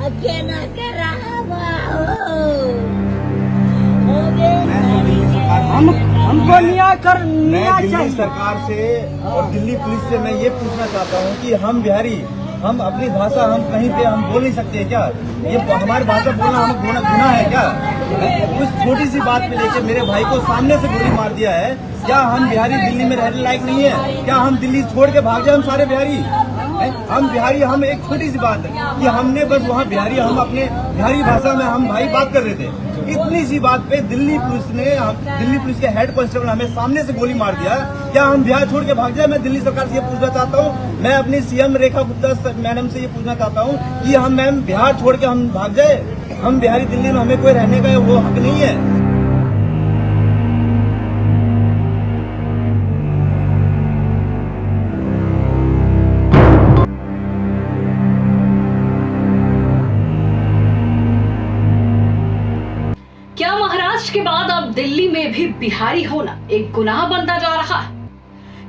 हमको न्याय दिल्ली सरकार से और दिल्ली पुलिस से मैं ये पूछना चाहता हूँ कि हम बिहारी, हम अपनी भाषा हम कहीं पे हम बोल नहीं सकते क्या? ये हमारी भाषा बोलना हम गुनाह है क्या? उस छोटी सी बात पे लेके मेरे भाई को सामने से गोली मार दिया है। क्या हम बिहारी दिल्ली में रहने लायक नहीं है? क्या हम दिल्ली छोड़ के भाग जाए? हम सारे बिहारी, हम बिहारी, हम एक छोटी सी बात है कि हमने बस वहाँ बिहारी, हम अपने बिहारी भाषा में हम भाई बात कर रहे थे। इतनी सी बात पे दिल्ली पुलिस के हेड कांस्टेबल हमें सामने से गोली मार दिया। क्या हम बिहार छोड़ के भाग जाए? मैं दिल्ली सरकार से ये पूछना चाहता हूँ, मैं अपनी सीएम रेखा गुप्ता मैडम से ये पूछना चाहता हूँ कि हम मैम बिहार छोड़ के हम भाग जाए? हम बिहारी दिल्ली में, हमें कोई रहने का वो हक नहीं है। क्या महाराष्ट्र के बाद अब दिल्ली में भी बिहारी होना एक गुनाह बनता जा रहा है?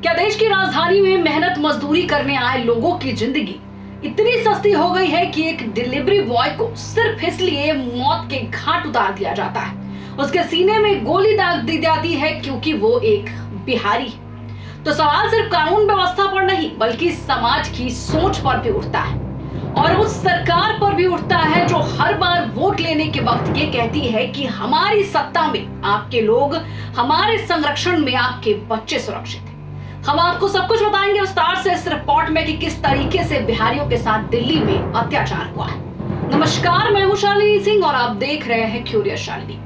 क्या देश की राजधानी में मेहनत मजदूरी करने आए लोगों की जिंदगी इतनी सस्ती हो गई है कि एक डिलीवरी बॉय को सिर्फ इसलिए मौत के घाट उतार दिया जाता है, उसके सीने में गोली दाग दी जाती है क्योंकि वो एक बिहारी है? तो सवाल सिर्फ कानून व्यवस्था पर नहीं बल्कि समाज की सोच पर भी उठता है और उस सरकार पर भी उठता है जो हर बार वोट लेने के वक्त ये कहती है कि हमारी सत्ता में आपके लोग, हमारे संरक्षण में आपके बच्चे सुरक्षित हैं। हम आपको सब कुछ बताएंगे विस्तार से इस रिपोर्ट में कि किस तरीके से बिहारियों के साथ दिल्ली में अत्याचार हुआ है। नमस्कार, मैं हूं शालिनी सिंह और आप देख रहे हैं क्यूरियस शालिनी।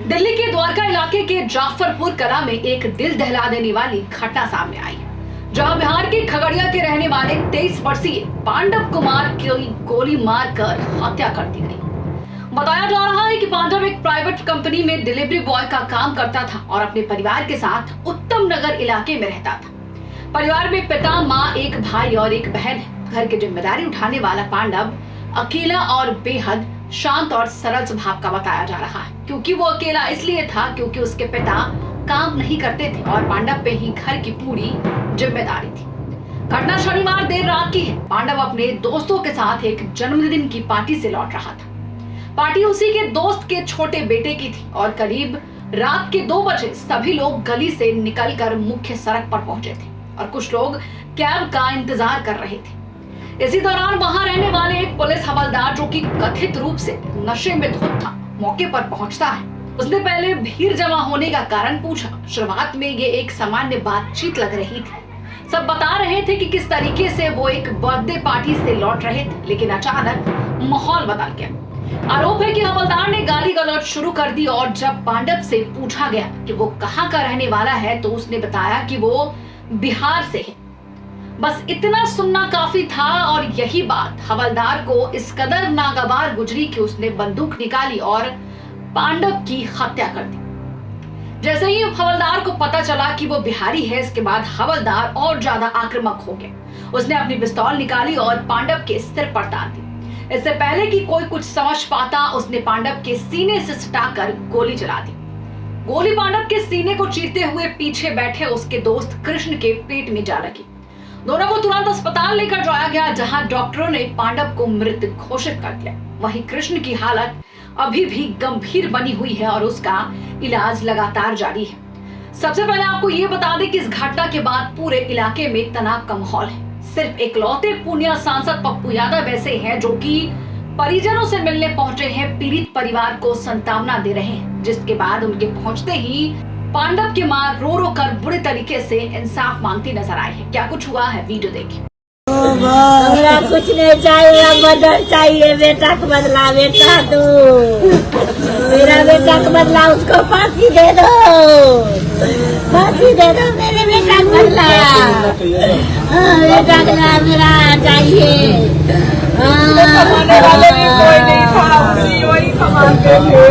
दिल्ली के द्वारका इलाके के जाफरपुर कला में एक दिल दहला देने वाली घटना सामने आई, जहां बिहार के खगड़िया के रहने वाले 23 वर्षीय पांडव कुमार की गोली मारकर हत्या कर दी गई। बताया जा रहा है कि पांडव एक प्राइवेट कंपनी में डिलीवरी बॉय का काम करता था और अपने परिवार के साथ उत्तम नगर इलाके में रहता था। परिवार में पिता, माँ, एक भाई और एक बहन है। घर की जिम्मेदारी उठाने वाला पांडव अकेला और बेहद शांत और सरल स्वभाव का बताया जा रहा है, क्योंकि वो अकेला इसलिए था क्योंकि उसके पिता काम नहीं करते थे और पांडव पे ही घर की पूरी जिम्मेदारी थी। घटना शनिवार देर रात की है। पांडव अपने दोस्तों के साथ एक जन्मदिन की पार्टी से लौट रहा था। पार्टी उसी के दोस्त के छोटे बेटे की थी और करीब रात के 2 बजे सभी लोग गली से निकलकर मुख्य सड़क पर पहुंचे थे और कुछ लोग कैब का इंतजार कर रहे थे। इसी दौरान वहां रहने वाले एक पुलिस हवलदार, जो कि कथित रूप से नशे में धुत था, मौके पर पहुंचता है। उसने पहले भीड़ जमा होने का कारण पूछा। शुरुआत में ये एक सामान्य बातचीत लग रही थी। सब बता रहे थे कि किस तरीके से वो एक बर्थडे पार्टी से लौट रहे थे, लेकिन अचानक माहौल बदल गया। आरोप है कि हवलदार ने गाली गलौज शुरू कर दी और जब पांडव से पूछा गया कि वो कहाँ का रहने वाला है तो उसने बताया कि वो बिहार से है। बस इतना सुनना काफी था और यही बात हवलदार को इस कदर नागवार गुजरी कि उसने बंदूक निकाली और पांडव की हत्या कर दी। जैसे ही हवलदार को पता चला कि वो बिहारी है, इसके बाद हवलदार और ज्यादा आक्रामक हो गया। उसने अपनी पिस्तौल निकाली और पांडव के सिर पर तान दी। इससे पहले कि कोई कुछ समझ पाता, उसने पांडव के सीने से सटाकर गोली चला दी। गोली पांडव के सीने को चीरते हुए पीछे बैठे उसके दोस्त कृष्ण के पेट में जा लगी। दोनों को तुरंत अस्पताल लेकर जाया गया, जहां डॉक्टरों ने पांडव को मृत घोषित कर दिया। वहीं कृष्ण की हालत अभी भी गंभीर बनी हुई है और उसका इलाज लगातार जारी है। सबसे पहले आपको ये बता दें कि इस घटना के बाद पूरे इलाके में तनाव का माहौल है। सिर्फ इकलौते पूर्णिया सांसद पप्पू यादव ऐसे हैं जो कि परिजनों से मिलने पहुंचे हैं, पीड़ित परिवार को सांत्वना दे रहे हैं, जिसके बाद उनके पहुंचते ही पांडव की मां रो रो कर बुरे तरीके से इंसाफ मांगती नजर आई है। क्या कुछ हुआ है, वीडियो देखिए। हमरा कुछ नहीं चाहिए, मदद चाहिए। बेटा को बदला, बेटा तू मेरा बेटा को बदला, उसको फांसी दे दो, फांसी दे दो मेरे बेटा को बदला। बेटा को मेरा चाहिए। कमाने वाले भी कोई नहीं था, वही कमाते थे।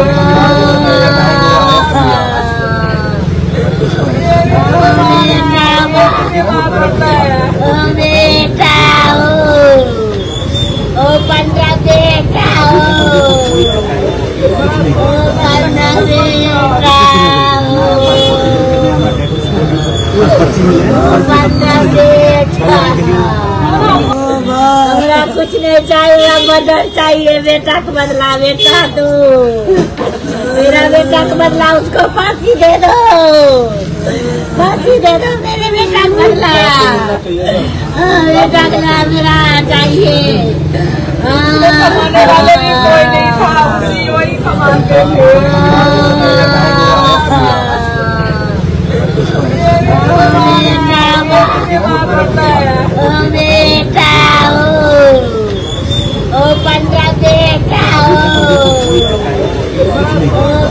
हमरा कुछ नहीं चाहिए, मदद चाहिए, बेटा का बदला, बेटा तू मेरा बेटा का बदला, उसको फांसी दे दो, फांसी दे दो मेरे बेटा का बदला, बेटा का मेरा चाहिए। कमाने वाले भी कोई नहीं था, उसी वही कमाते थे। बेटा ओ पंद्रह बेटा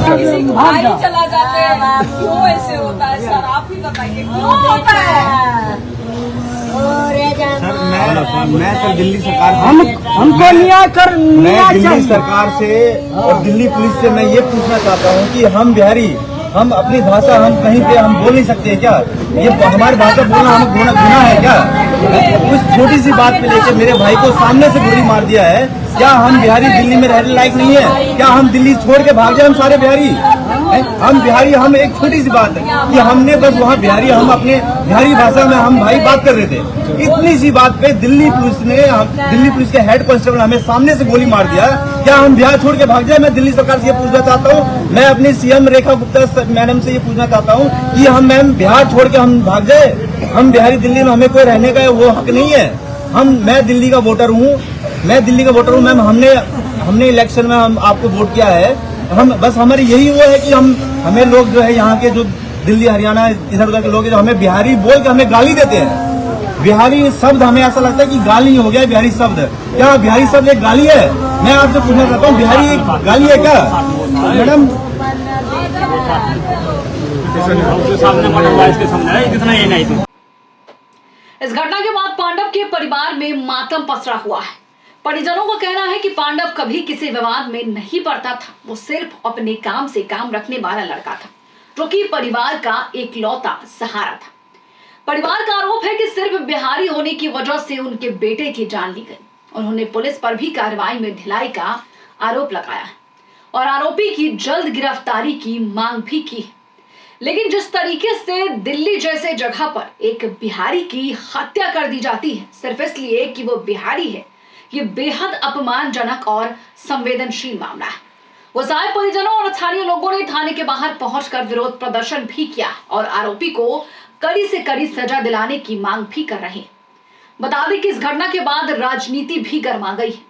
किसी को भाई चला जाते हैं, क्यों ऐसे होता है सर? आप ही बताइए क्यों होता है? सर मैं सर दिल्ली सरकार हमको न्याय कर, मैं न्याय दिल्ली चाहिए। सरकार से और दिल्ली पुलिस से मैं ये पूछना चाहता हूँ कि हम बिहारी, हम अपनी भाषा हम कहीं पे हम बोल नहीं सकते हैं क्या? ये हमारी भाषा बोलना हम गुनाह है क्या? उस छोटी सी बात पे लेके मेरे भाई को सामने से गोली मार दिया है। क्या हम बिहारी दिल्ली में रहने लायक नहीं है? क्या हम दिल्ली छोड़ के भाग जाए हम सारे बिहारी? हम बिहारी, हम एक छोटी सी बात है कि हमने बस वहाँ बिहारी, हम अपने बिहारी भाषा में हम भाई बात कर रहे थे, इतनी सी बात पे दिल्ली पुलिस के हेड कांस्टेबल हमें सामने से गोली मार दिया। क्या हम बिहार छोड़ के भाग जाए? मैं दिल्ली सरकार से ये पूछना चाहता हूँ, मैं अपनी सीएम रेखा गुप्ता मैडम से ये पूछना चाहता हूँ कि हम मैम बिहार छोड़ के हम भाग जाए? हम बिहारी दिल्ली में, हमें कोई रहने का वो हक नहीं है। मैं दिल्ली का वोटर हूँ, मैम। हमने इलेक्शन में हम आपको वोट किया है। हम बस हमारी यही वो है कि हमें लोग जो है यहाँ के जो दिल्ली हरियाणा इधर उधर के लोग जो हमें बिहारी बोल के हमें गाली देते हैं। बिहारी शब्द हमें ऐसा लगता है कि गाली हो गया बिहारी शब्द। क्या बिहारी शब्द एक गाली है? मैं आपसे पूछना चाहता हूँ, बिहारी एक गाली है क्या मैडम? इस घटना के बाद पांडव के परिवार में मातम पसरा हुआ है। परिजनों का कहना है कि पांडव कभी किसी विवाद में नहीं पड़ता था, वो सिर्फ अपने काम से काम रखने वाला लड़का था, जो कि परिवार का एकलौता सहारा था। परिवार का आरोप है कि सिर्फ बिहारी होने की वजह से उनके बेटे की जान ली गई। उन्होंने पुलिस पर भी कार्रवाई में ढिलाई का आरोप लगाया है और आरोपी की जल्द गिरफ्तारी की मांग भी की है। लेकिन जिस तरीके से दिल्ली जैसे जगह पर एक बिहारी की हत्या कर दी जाती है सिर्फ इसलिए कि वो बिहारी है, ये बेहद अपमानजनक और संवेदनशील मामला है। गुस्साए परिजनों और स्थानीय लोगों ने थाने के बाहर पहुंचकर विरोध प्रदर्शन भी किया और आरोपी को कड़ी से कड़ी सजा दिलाने की मांग भी कर रहे हैं। बता दें कि इस घटना के बाद राजनीति भी गर्मा गई है।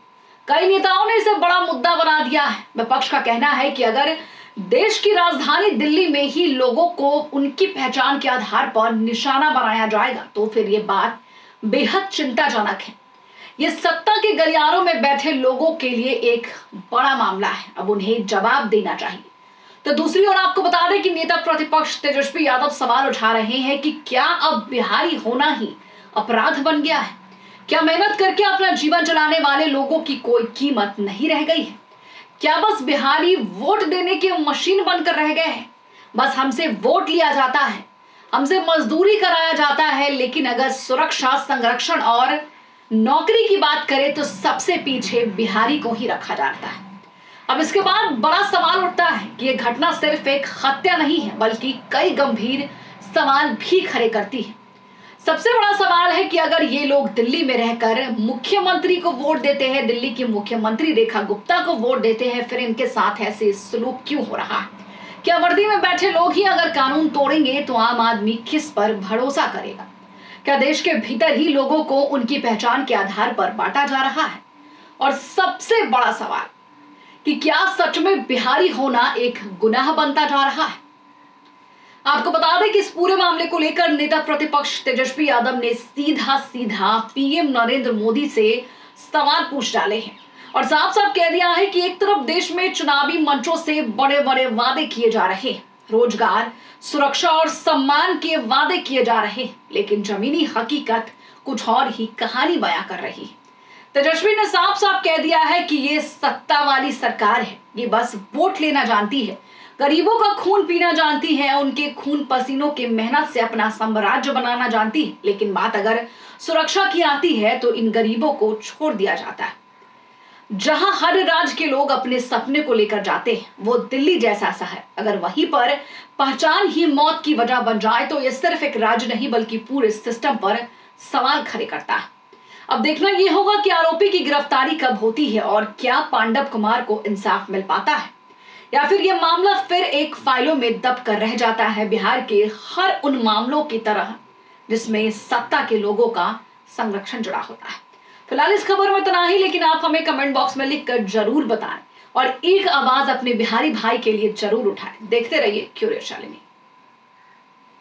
कई नेताओं ने इसे बड़ा मुद्दा बना दिया है। विपक्ष का कहना है कि अगर देश की राजधानी दिल्ली में ही लोगों को उनकी पहचान के आधार पर निशाना बनाया जाएगा तो फिर ये बात बेहद चिंताजनक है। ये सत्ता के गलियारों में बैठे लोगों के लिए एक बड़ा मामला है। अब उन्हें जवाब देना चाहिए। तो दूसरी ओर आपको बता दें कि नेता प्रतिपक्ष तेजस्वी यादव सवाल उठा रहे हैं कि क्या अब बिहारी होना ही अपराध बन गया है? क्या मेहनत करके अपना जीवन चलाने वाले लोगों की कोई कीमत नहीं रह गई है? क्या बस बिहारी वोट देने के मशीन बनकर रह गए हैं? बस हमसे वोट लिया जाता है, हमसे मजदूरी कराया जाता है, लेकिन अगर सुरक्षा, संरक्षण और नौकरी की बात करें तो सबसे पीछे बिहारी को ही रखा जाता है। अब इसके बाद बड़ा सवाल उठता है कि यह घटना सिर्फ एक हत्या नहीं है बल्कि कई गंभीर सवाल भी खड़े करती है। सबसे बड़ा सवाल है कि अगर ये लोग दिल्ली में रहकर मुख्यमंत्री को वोट देते हैं, दिल्ली की मुख्यमंत्री रेखा गुप्ता को वोट देते हैं, फिर इनके साथ ऐसे सलूक क्यों हो रहा है? क्या वर्दी में बैठे लोग ही अगर कानून तोड़ेंगे तो आम आदमी किस पर भरोसा करेगा? क्या देश के भीतर ही लोगों को उनकी पहचान के आधार पर बांटा जा रहा है? और सबसे बड़ा सवाल कि क्या सच में बिहारी होना एक गुनाह बनता जा रहा है? आपको बता दें कि इस पूरे मामले को लेकर नेता प्रतिपक्ष तेजस्वी यादव ने सीधा पीएम नरेंद्र मोदी से सवाल पूछ डाले हैं और साफ साफ कह दिया है कि एक तरफ देश में चुनावी मंचों से बड़े बड़े वादे किए जा रहे हैं, रोजगार, सुरक्षा और सम्मान के वादे किए जा रहे हैं, लेकिन जमीनी हकीकत कुछ और ही कहानी बयां कर रही है। तेजस्वी ने साफ साफ कह दिया है कि ये सत्ता वाली सरकार है, ये बस वोट लेना जानती है, गरीबों का खून पीना जानती है, उनके खून पसीनों के मेहनत से अपना साम्राज्य बनाना जानती है, लेकिन बात अगर सुरक्षा की आती है तो इन गरीबों को छोड़ दिया जाता है। जहां हर राज्य के लोग अपने सपने को लेकर जाते हैं वो दिल्ली जैसा शहर, अगर वहीं पर पहचान ही मौत की वजह बन जाए तो यह सिर्फ एक राज्य नहीं बल्कि पूरे सिस्टम पर सवाल खड़े करता है। अब देखना यह होगा कि आरोपी की गिरफ्तारी कब होती है और क्या पांडव कुमार को इंसाफ मिल पाता है, या फिर यह मामला फिर एक फाइलों में दब कर रह जाता है बिहार के हर उन मामलों की तरह जिसमें सत्ता के लोगों का संरक्षण जुड़ा होता है। फिलहाल इस खबर में इतना ही, लेकिन आप हमें कमेंट बॉक्स में लिखकर जरूर बताएं और एक आवाज अपने बिहारी भाई के लिए जरूर उठाएं। देखते रहिए क्यूरियस शालिनी।